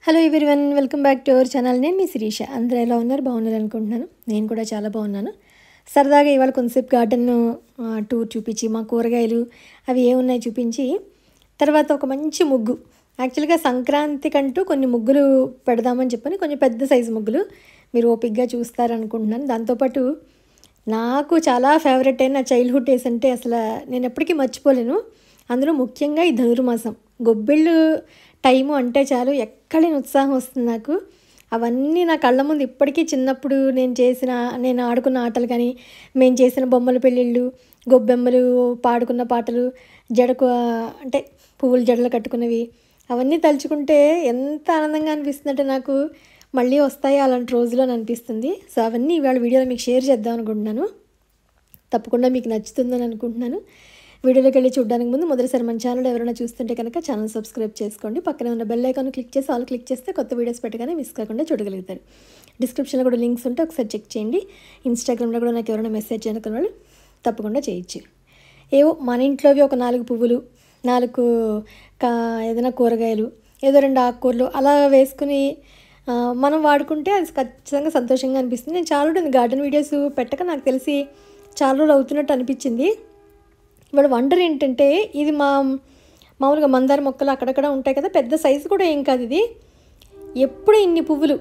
Hello everyone, welcome back to our channel. నేను మీ శిరీష. అందరూ ఎలా ఉన్నారు? బాగున్నారు అనుకుంటున్నాను. నేను కూడా చాలా బాగున్నాను. సరదాగా ఇవాళ కొంతసేపు గార్డెన్ టూర్ చూపించి, మా కూరగాయలు అవి ఏమున్నాయి చూపించి, తర్వాత ఒక మంచి ముగ్గు, యాక్చువల్గా సంక్రాంతికంటూ కొన్ని ముగ్గులు పెడదామని చెప్పని, కొంచెం పెద్ద సైజు ముగ్గులు మీరు ఓపిక్గా చూస్తారనుకుంటున్నాను. దాంతోపాటు నాకు చాలా ఫేవరెట్ అయిన చైల్డ్హుడ్ డేస్ అంటే అసలు నేను ఎప్పటికీ మర్చిపోలేను. అందులో ముఖ్యంగా ఈ ధనుర్మాసం గొబ్బిళ్ళు టైము అంటే చాలు ఎక్కడైనా ఉత్సాహం వస్తుంది నాకు. అవన్నీ నా కళ్ళ ముందు ఇప్పటికీ చిన్నప్పుడు నేను ఆడుకున్న ఆటలు కానీ, మేము చేసిన బొమ్మల పెళ్ళిళ్ళు, గొబ్బెమ్మలు, పాడుకున్న పాటలు, జడకు అంటే పువ్వులు జడలు కట్టుకున్నవి, అవన్నీ తలుచుకుంటే ఎంత ఆనందంగా అనిపిస్తుందంటే నాకు మళ్ళీ వస్తాయి అలాంటి రోజులు అని అనిపిస్తుంది. సో అవన్నీ ఇవాళ వీడియోలో మీకు షేర్ చేద్దాం అనుకుంటున్నాను. తప్పకుండా మీకు నచ్చుతుందని అనుకుంటున్నాను. వీడియోలోకి వెళ్ళి చూడడానికి ముందు మొదటిసారి మన ఛానల్ ఎవరైనా చూస్తుంటే కనుక ఛానల్ సబ్స్క్రైబ్ చేసుకోండి. పక్కనే ఉన్న బెల్ ఐకాన్ క్లిక్ చేసి ఆల్ క్లిక్ చేస్తే కొత్త వీడియోస్ పెట్టగానే మిస్ కాకుండా చూడగలుగుతారు. డిస్క్రిప్షన్లో కూడా లింక్స్ ఉంటే ఒకసారి చెక్ చేయండి. ఇన్స్టాగ్రామ్లో కూడా నాకు ఎవరైనా మెసేజ్ చేయనుకున్న వాళ్ళు తప్పకుండా చేయొచ్చు. ఏవో మన ఇంట్లోవి ఒక 4 పువ్వులు, 4 ఏదైనా కూరగాయలు, ఏదో 2 ఆకుకూరలు అలా వేసుకుని మనం వాడుకుంటే అది ఖచ్చితంగా సంతోషంగా అనిపిస్తుంది. నేను చాలా రోజులు గార్డెన్ వీడియోస్ పెట్టక నాకు తెలిసి చాలా రోజులు అవుతున్నట్టు అనిపించింది. ఇవాళ వండర్ ఏంటంటే ఇది మామూలుగా మందార మొక్కలు అక్కడక్కడ ఉంటాయి కదా, పెద్ద సైజు కూడా ఏం కాదు ఇది. ఎప్పుడు ఇన్ని పువ్వులు,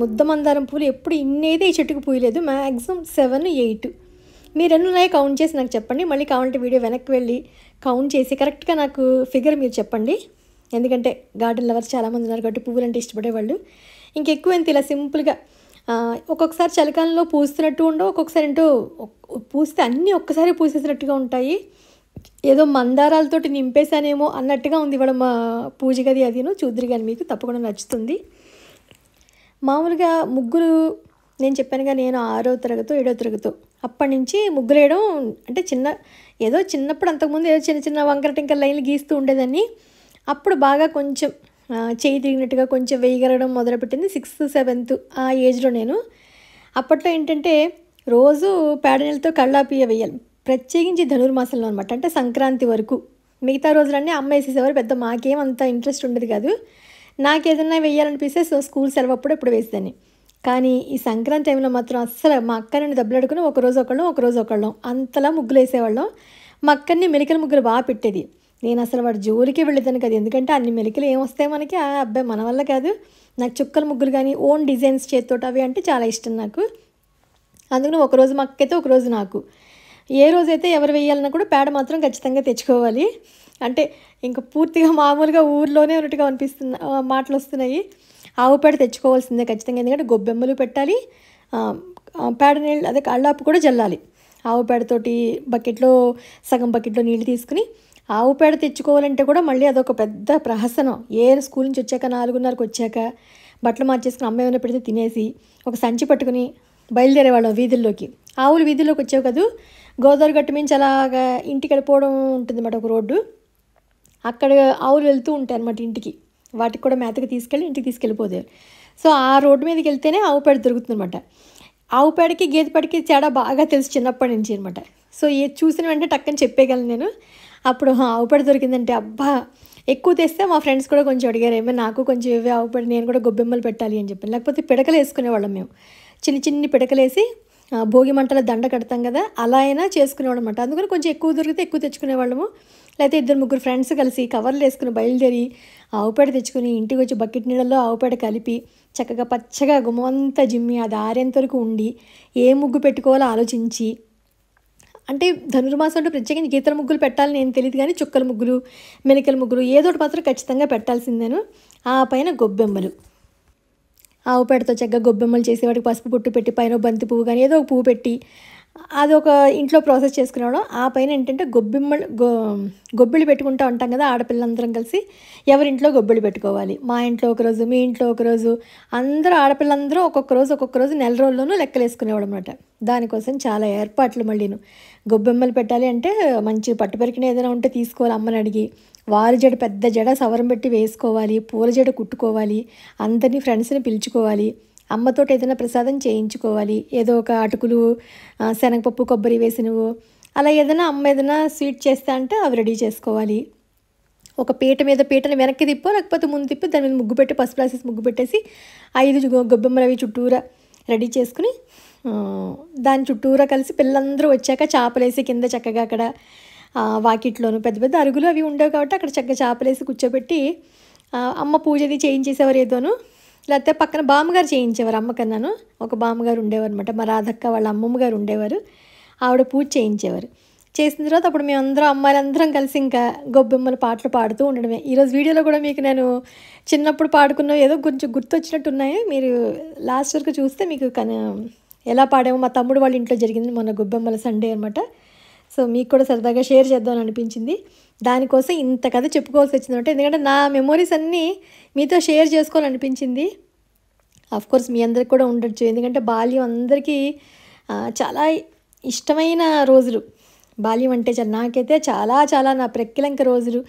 ముద్ద మందారం పువ్వులు ఎప్పుడు ఇన్నేది ఈ చెట్టుకు పూయలేదు. మ్యాక్సిమం 7, 8 మీరు ఎన్ని ఉన్నాయో కౌంట్ చేసి నాకు చెప్పండి. మళ్ళీ కావాలంటే వీడియో వెనక్కి వెళ్ళి కౌంట్ చేసి కరెక్ట్గా నాకు ఫిగర్ మీరు చెప్పండి. ఎందుకంటే గార్డెన్ లవర్స్ చాలామంది ఉన్నారు కాబట్టి పువ్వులు అంటే ఇష్టపడేవాళ్ళు. ఇంకెక్కువ ఎంత ఇలా సింపుల్గా ఒక్కొక్కసారి చలికాలంలో పూస్తున్నట్టు ఉండవు, ఒక్కొక్కసారి ఏంటో పూస్తే అన్నీ ఒక్కసారి పూసేసినట్టుగా ఉంటాయి. ఏదో మందారాలతోటి నింపేశానేమో అన్నట్టుగా ఉంది ఇవాళ మా పూజ గది. అదిను చూద్దరు కానీ మీకు తప్పకుండా నచ్చుతుంది. మామూలుగా ముగ్గులు నేను చెప్పానుగా, నేను 6వ తరగతో 7వ తరగతో అప్పటి నుంచి ముగ్గులు వేయడం అంటే చిన్నప్పుడు అంతకుముందు ఏదో చిన్న చిన్న వంకర టింకర లైన్లు గీస్తూ ఉండేదాన్ని. అప్పుడు బాగా కొంచెం చేయి తిరిగినట్టుగా కొంచెం వేయగలగడం మొదలుపెట్టింది 6th, 7th ఆ ఏజ్లో నేను. అప్పట్లో ఏంటంటే రోజు పేడ నీళ్ళతో కళ్ళాపియ వేయాలి, ప్రత్యేకించి ధనుర్మాసంలో అనమాట. అంటే సంక్రాంతి వరకు మిగతా రోజులన్నీ అమ్మ వేసేసేవారు, పెద్ద మాకేం అంత ఇంట్రెస్ట్ ఉండేది కాదు. నాకు ఏదైనా వేయాలనిపిస్తే స్కూల్ సెలవు అప్పుడు ఎప్పుడు వేసేదాన్ని. కానీ ఈ సంక్రాంతి టైంలో మాత్రం అస్సలు మా అక్క నేను దెబ్బలాడుకుని ఒకరోజు ఒకళ్ళం అంతలా ముగ్గులు వేసేవాళ్ళం. మా అక్కని మెలికల ముగ్గులు బాగా పెట్టేది. నేను అసలు వాడి జోలికి వెళ్ళేదాన్ని కదా, ఎందుకంటే అన్ని మెలికలు ఏమొస్తాయి మనకి, అబ్బాయి మన వల్ల కాదు. నాకు చుక్కల ముగ్గులు కానీ ఓన్ డిజైన్స్ చేతితోటి అవి అంటే చాలా ఇష్టం నాకు. అందుకని ఒకరోజు మా అక్కయితే ఒకరోజు నాకు. ఏ రోజైతే ఎవరు వేయాలన్నా కూడా పేడ మాత్రం ఖచ్చితంగా తెచ్చుకోవాలి. అంటే ఇంకా పూర్తిగా మామూలుగా ఊర్లోనే ఉన్నట్టుగా మాటలు వస్తున్నాయి. ఆవు పేడ తెచ్చుకోవాల్సిందే ఖచ్చితంగా, ఎందుకంటే గొబ్బెమ్మలు పెట్టాలి, పేడ నీళ్ళు అదే కళ్ళాపు కూడా జల్లాలి. ఆవు పేడతోటి సగం బకెట్లో నీళ్ళు తీసుకుని ఆవు పేడ తెచ్చుకోవాలంటే కూడా మళ్ళీ అదొక పెద్ద ప్రహసనం. స్కూల్ నుంచి వచ్చాక 4:30కి వచ్చాక బట్టలు మార్చేసుకుని అమ్మ ఏమైనా పెడితే తినేసి ఒక సంచి పట్టుకుని బయలుదేరేవాళ్ళం వీధుల్లోకి. ఆవులు వీధుల్లోకి వచ్చావు కదా, గోదావరి గట్టు మించి అలాగా ఇంటికి వెళ్ళిపోవడం ఉంటుంది అన్నమాట, ఒక రోడ్డు. అక్కడ ఆవులు వెళ్తూ ఉంటాయి అన్నమాట ఇంటికి, వాటికి కూడా మేతకి తీసుకెళ్ళి ఇంటికి తీసుకెళ్ళిపోతాయి. సో ఆ రోడ్డు మీదకి వెళ్తేనే ఆవు పేడ దొరుకుతుందన్నమాట. ఆవు పేడకి గేదె పేడకి తేడా బాగా తెలుసు చిన్నప్పటి నుంచి అనమాట. సో చూసిన వెంటనే టక్కని చెప్పేయగలను నేను. అప్పుడు ఆవు పేడ దొరికిందంటే అబ్బా ఎక్కువ తెస్తే మా ఫ్రెండ్స్ కూడా కొంచెం అడిగారు, ఏమో నాకు కొంచెం ఇవే ఆవు పేడ, నేను కూడా గొబ్బెమ్మలు పెట్టాలి అని చెప్పాను. లేకపోతే పిడకలు వేసుకునేవాళ్ళం మేము, చిన్ని పిడకలు వేసి భోగి మంటల దండ కడతాం కదా, అలా అయినా చేసుకునేవాళ్ళం అనమాట. అందుకని కొంచెం ఎక్కువ దొరికితే ఎక్కువ తెచ్చుకునేవాళ్ళము. లేకపోతే 2-3 ఫ్రెండ్స్ కలిసి కవర్లు వేసుకుని బయలుదేరి ఆవు పేడ తెచ్చుకుని ఇంటికి వచ్చి బకెట్ నీళ్ళల్లో ఆవు పేడ కలిపి చక్కగా పచ్చగా గుమ్మంతా జిమ్మి అది ఆరేంత వరకు ఉండి ఏ ముగ్గు పెట్టుకోవాలో ఆలోచించి, అంటే ధనుర్మాసం అంటే ప్రత్యేకించి గీతల ముగ్గులు పెట్టాలని ఏం తెలియదు కానీ చుక్కల ముగ్గులు, మెలికల ముగ్గులు ఏదో ఒకటి మాత్రం ఖచ్చితంగా పెట్టాల్సిందేను. ఆ పైన గొబ్బెమ్మలు, ఆవు పేడతో చక్కగా గొబ్బెమ్మలు చేసేవాడికి పసుపు పుట్టు పెట్టి పైన బంతి పువ్వు కానీ ఏదో ఒక పువ్వు పెట్టి అదొక ఇంట్లో ప్రాసెస్ చేసుకునేవాడు. ఆ పైన ఏంటంటే గొబ్బిళ్ళు పెట్టుకుంటూ ఉంటాం కదా, ఆడపిల్లందరం కలిసి ఎవరింట్లో గొబ్బిళ్ళు పెట్టుకోవాలి. మా ఇంట్లో ఒకరోజు, మీ ఇంట్లో ఒకరోజు, అందరూ ఆడపిల్లందరూ ఒక్కొక్క రోజు నెల రోజుల్లోనూ లెక్కలు వేసుకునేవాడు అనమాట. దానికోసం చాలా ఏర్పాట్లు. మళ్ళీను గొబ్బెమ్మలు పెట్టాలి అంటే మంచి పట్టుపరికిన ఏదైనా ఉంటే తీసుకోవాలి, అమ్మని అడిగి. వారి జడ పెద్ద జడ సవరం పెట్టి వేసుకోవాలి, పూల జడ కుట్టుకోవాలి, అందరినీ ఫ్రెండ్స్ని పిలుచుకోవాలి, అమ్మతోటి ఏదైనా ప్రసాదం చేయించుకోవాలి, ఏదో ఒక అటుకులు, శనగపప్పు, కొబ్బరి వేసినవు అలా ఏదైనా అమ్మ ఏదైనా స్వీట్ చేస్తా అంటే అవి రెడీ చేసుకోవాలి. ఒక పీటని వెనక్కి తిప్పో లేకపోతే ముందు తిప్పి దాని మీద ముగ్గు పెట్టి పసుపు రాసేసి ముగ్గు పెట్టేసి 5 గొబ్బెమ్మలు అవి చుట్టూరా రెడీ చేసుకుని దాని చుట్టూరా కలిసి పిల్లలందరూ వచ్చాక చేపలేసి కింద చక్కగా అక్కడ వాకిట్లోను పెద్ద పెద్ద అరుగులు అవి ఉండేవి కాబట్టి అక్కడ చక్కగా చేపలేసి కూర్చోబెట్టి అమ్మ పూజది చేయించేసేవారు ఏదోను, లేకపోతే పక్కన బామ్మగారు చేయించేవారు. అమ్మకన్నాను ఒక బామ్మగారు ఉండేవారు అనమాట, మా రాధక్క వాళ్ళ అమ్మమ్మ గారు ఉండేవారు, ఆవిడ పూజ చేయించేవారు. చేసిన తర్వాత అప్పుడు మేమందరం అమ్మాయిలందరం కలిసి ఇంకా గొబ్బెమ్మల పాటలు పాడుతూ ఉండడమే. ఈరోజు వీడియోలో కూడా మీకు నేను చిన్నప్పుడు పాడుకున్న ఏదో కొంచెం గుర్తొచ్చినట్టు ఉన్నాయి. మీరు లాస్ట్ వరకు చూస్తే మీకు ఎలా పాడామో మా తమ్ముడు వాళ్ళ ఇంట్లో జరిగింది మొన్న గొబ్బెమ్మల సండే అనమాట. సో మీకు కూడా సరదాగా షేర్ చేద్దామని అనిపించింది. దానికోసం ఇంత కథ చెప్పుకోవాల్సి వచ్చిందంటే ఎందుకంటే నా మెమోరీస్ అన్నీ మీతో షేర్ చేసుకోవాలనిపించింది. కోర్స్ మీ అందరికి కూడా ఉండొచ్చు, ఎందుకంటే బాల్యం అందరికీ చాలా ఇష్టమైన రోజులు. బాల్యం అంటే నాకైతే చాలా చాలా నా ప్రక్కిలంక రోజులు,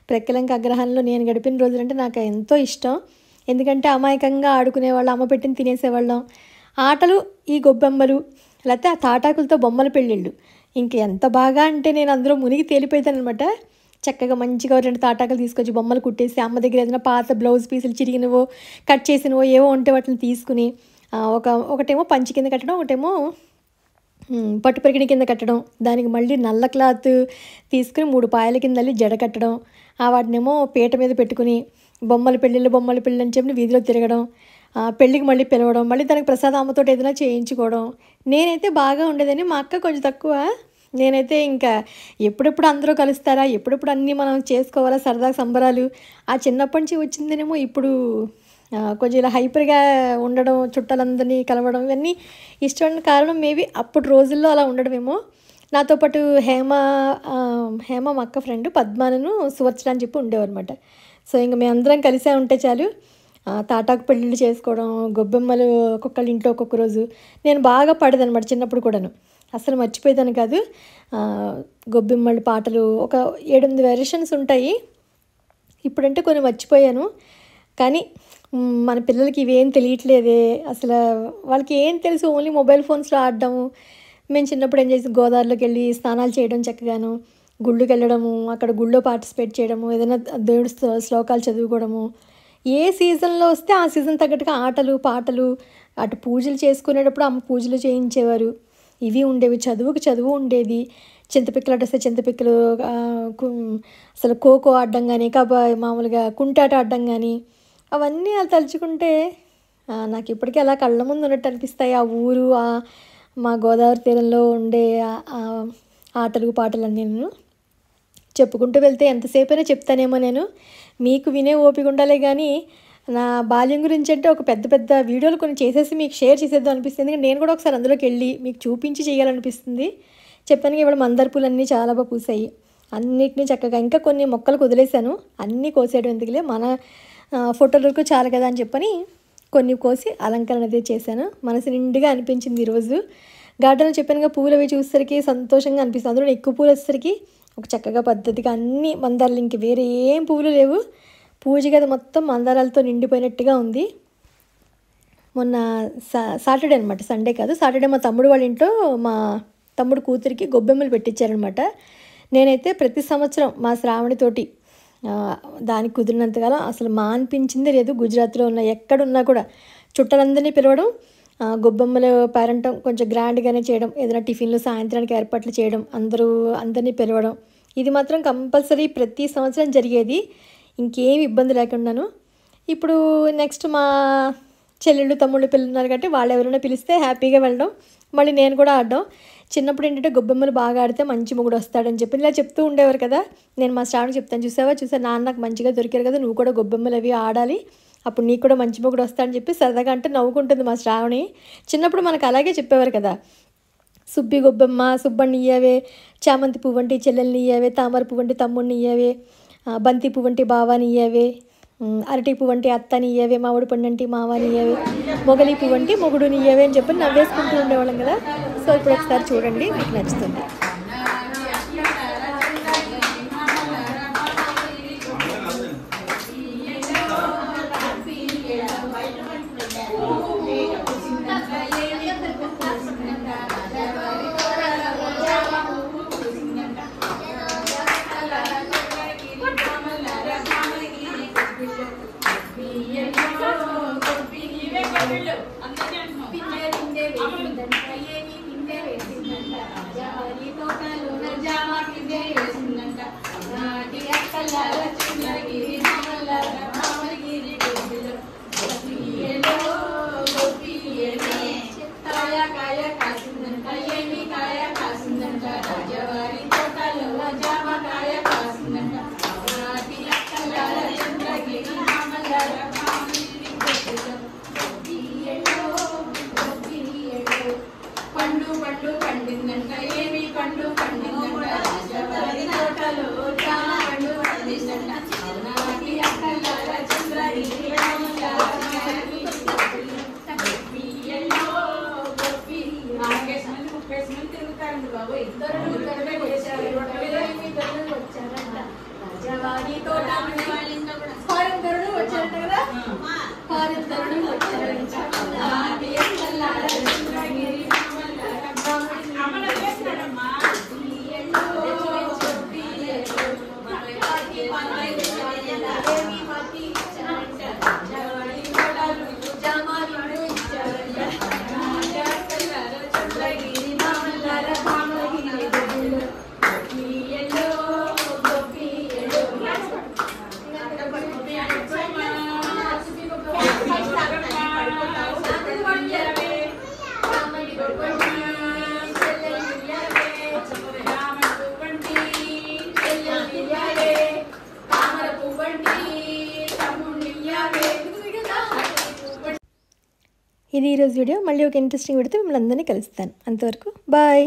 ప్రక్కిలంక అగ్రహారంలో నేను గడిపిన రోజులు అంటే నాకు ఎంతో ఇష్టం. ఎందుకంటే అమాయకంగా ఆడుకునేవాళ్ళం, అమ్మ పెట్టిన తినేసేవాళ్ళం. ఆటలు, ఈ గొబ్బెమ్మలు, లేకపోతే ఆ తాటాకులతో బొమ్మల పెళ్ళిళ్ళు ఇంక ఎంత బాగా అంటే నేను అందులో మునిగి తేలిపోతాను అనమాట. చక్కగా మంచిగా 2 తాటాకులు తీసుకొచ్చి బొమ్మలు కుట్టేసి అమ్మ దగ్గర ఏదైనా పాత బ్లౌజ్ పీసులు చిరిగినవో కట్ చేసినవో ఏవో ఉంటే వాటిని తీసుకుని ఒకటేమో పంచి కింద కట్టడం, ఒకటేమో పట్టు పరికిణి కింద కట్టడం, దానికి మళ్ళీ నల్ల క్లాత్ తీసుకుని 3 పాయల కింద అల్లి జడ కట్టడం, వాటినేమో పీట మీద పెట్టుకుని బొమ్మల పెళ్ళిళ్ళు అని చెప్పి వీధిలో తిరగడం, పెళ్ళికి మళ్ళీ పిలవడం, మళ్ళీ దానికి ప్రసాదం అమ్మతో ఏదైనా చేయించుకోవడం. నేనైతే బాగా ఉండేదని, మా అక్క కొంచెం తక్కువ. నేనైతే ఇంకా ఎప్పుడెప్పుడు అందరూ కలుస్తారా, ఎప్పుడెప్పుడు అన్నీ మనం చేసుకోవాలా సరదా సంబరాలు, ఆ చిన్నప్పటి నుంచి వచ్చిందనేమో ఇప్పుడు కొంచెం ఇలా హైపర్గా ఉండడం, చుట్టాలందరినీ కలవడం ఇవన్నీ ఇష్టమైన కారణం మేబీ అప్పుడు రోజుల్లో అలా ఉండడమేమో. నాతో పాటు హేమ మా అక్క ఫ్రెండ్ పద్మాను సువర్చన అని చెప్పి ఉండేవారు అనమాట. సో ఇంక మేమందరం కలిసే ఉంటే చాలు తాటాకు పెళ్ళిళ్ళు చేసుకోవడం, గొబ్బెమ్మలు ఒక్కొక్కళ్ళ ఇంట్లో ఒక్కొక్క రోజు. నేను బాగా పాడేదనమాట చిన్నప్పుడు కూడాను, అసలు మర్చిపోయేదాన్ని కాదు. గొబ్బెమ్మల పాటలు ఒక 7-8 వెర్షన్స్ ఉంటాయి. ఇప్పుడంటే కొన్ని మర్చిపోయాను, కానీ మన పిల్లలకి ఇవేం తెలియట్లేదే అసలు. వాళ్ళకి ఏం తెలుసు, ఓన్లీ మొబైల్ ఫోన్స్లో ఆడడము. మేము చిన్నప్పుడు ఏం చేసి గోదావరిలోకి వెళ్ళి స్నానాలు చేయడం, చక్కగాను గుళ్ళకి వెళ్ళడము, అక్కడ గుళ్ళో పార్టిసిపేట్ చేయడము, ఏదైనా దేవుడి శ్లోకాలు చదువుకోవడము. ఏ సీజన్లో వస్తే ఆ సీజన్ తగ్గట్టుగా ఆటలు పాటలు, అటు పూజలు చేసుకునేటప్పుడు అమ్మ పూజలు చేయించేవారు, ఇవి ఉండేవి. చదువుకు చదువు ఉండేది. చింతపిక్కలు అటు వస్తే చింతపిక్కలు, అసలు ఖోఖో ఆడడం కానీ, మామూలుగా కుంటాట ఆడడం కానీ, అవన్నీ అలా తలుచుకుంటే నాకు ఇప్పటికీ అలా కళ్ళ ముందు ఉన్నట్టు అనిపిస్తాయి. ఆ ఊరు, మా గోదావరి తీరంలో ఉండే ఆటలు పాటలన్నీ నేను చెప్పుకుంటూ వెళ్తే ఎంతసేపైనా చెప్తానేమో నేను. మీకు వినే ఓపిక ఉండాలే కానీ నా బాల్యం గురించి అంటే ఒక పెద్ద పెద్ద వీడియోలు కొన్ని చేసేసి మీకు షేర్ చేసేద్దాం అనిపిస్తుంది. నేను కూడా ఒకసారి అందులోకి వెళ్ళి మీకు చూపించి చేయాలనిపిస్తుంది. చెప్పాను ఇవాళ మందార పూలన్నీ చాలా బాగా పూసాయి, అన్నిటినీ చక్కగా. ఇంకా కొన్ని మొక్కలు వదిలేశాను, అన్నీ కోసేయడం ఎందుకులే, మన ఫోటోల వరకు చాలు కదా అని చెప్పని కొన్ని కోసి అలంకరణ అనేది చేశాను. మనసు నిండుగా అనిపించింది ఈరోజు. గార్డెన్లో చెప్పానుగా పువ్వులు అవి చూసేసరికి సంతోషంగా అనిపిస్తుంది. అందులో ఎక్కువ పూలు వచ్చేసరికి ఒక చక్కగా పద్ధతిగా అన్ని మందారాలు, ఇంక వేరే ఏం పువ్వులు లేవు. పూజ గది మొత్తం మందారాలతో నిండిపోయినట్టుగా ఉంది. మొన్న సాటర్డే అనమాట, సండే కాదు, సాటర్డే మా తమ్ముడు వాళ్ళ ఇంట్లో మా తమ్ముడు కూతురికి గొబ్బెమ్మలు పెట్టించారనమాట. నేనైతే ప్రతి సంవత్సరం మా శ్రావణితోటి దానికి కుదిరినంతకాలం అసలు అనిపించిందే లేదు. గుజరాత్లో ఉన్న ఎక్కడున్నా కూడా చుట్టాలందరినీ పిలవడం, గొబ్బెమ్మలు పేరంటం కొంచెం గ్రాండ్గానే చేయడం, ఏదైనా టిఫిన్లు సాయంత్రానికి ఏర్పాట్లు చేయడం, అందరినీ పిలవడం, ఇది మాత్రం కంపల్సరీ ప్రతి సంవత్సరం జరిగేది, ఇంకేమి ఇబ్బంది లేకుండాను. ఇప్పుడు నెక్స్ట్ మా చెల్లెళ్ళు తమ్ముళ్ళు పిల్లలు ఉన్నారు కాబట్టి వాళ్ళు ఎవరైనా పిలిస్తే హ్యాపీగా వెళ్ళడం, మళ్ళీ నేను కూడా ఆడడం. చిన్నప్పుడు ఏంటంటే గొబ్బెమ్మలు బాగా ఆడితే మంచి మొగుడు వస్తాడని చెప్పి ఇలా చెప్తూ ఉండేవారు కదా. నేను మా శ్రావణికి చెప్తాను, చూసావా నాన్న నాకు మంచిగా దొరికారు కదా, నువ్వు కూడా గొబ్బెమ్మలు అవి ఆడాలి, అప్పుడు నీకు కూడా మంచి మొగుడు వస్తాడని చెప్పి సరదాగా అంటే నవ్వుకుంటుంది మా శ్రావణి. చిన్నప్పుడు మనకు అలాగే చెప్పేవారు కదా, సుబ్బి గొబ్బెమ్మ సుబ్బడిని ఇయ్యవే, చామంతి పువ్వంటి చెల్లెల్ని ఇయ్యవే, తామర పువ్వంటి తమ్ముడిని ఇయ్యవే, బంతి పువ్వంటి బావాని ఇయ్యవే, అరటి పువ్వంటి అత్తని ఇయ్యవే, మామిడి పండంటి మావాని ఇయ్యవే, మొగలి పువ్వంటి మొగుడుని ఇయ్యవే అని చెప్పి నవ్వేసుకుంటూ ఉండేవాళ్ళం కదా. సో ఇప్పుడు ఒకసారి చూడండి, మీకు నచ్చుతుంది. పండు పండు పండిందంట ఏమి పండు పండిందంట రాజవారి తోటలో జామ పండు పండిందంట నాటి అక్కలార చంద్రగిరి తిరుగుతారండి బాబు ఇద్దరు వచ్చారంట రాజవారి తోట ఫారెన్ తరుడు వచ్చారంట కదా ఫారెన్ తరుడు వచ్చారంట నాటి అక్కలార చంద్రగిరి ఇది ఈరోజు వీడియో. మళ్ళీ ఒక ఇంట్రెస్టింగ్ వీడియోతో మిమ్మల్ని అందరినీ కలుస్తాను. అంతవరకు బాయ్.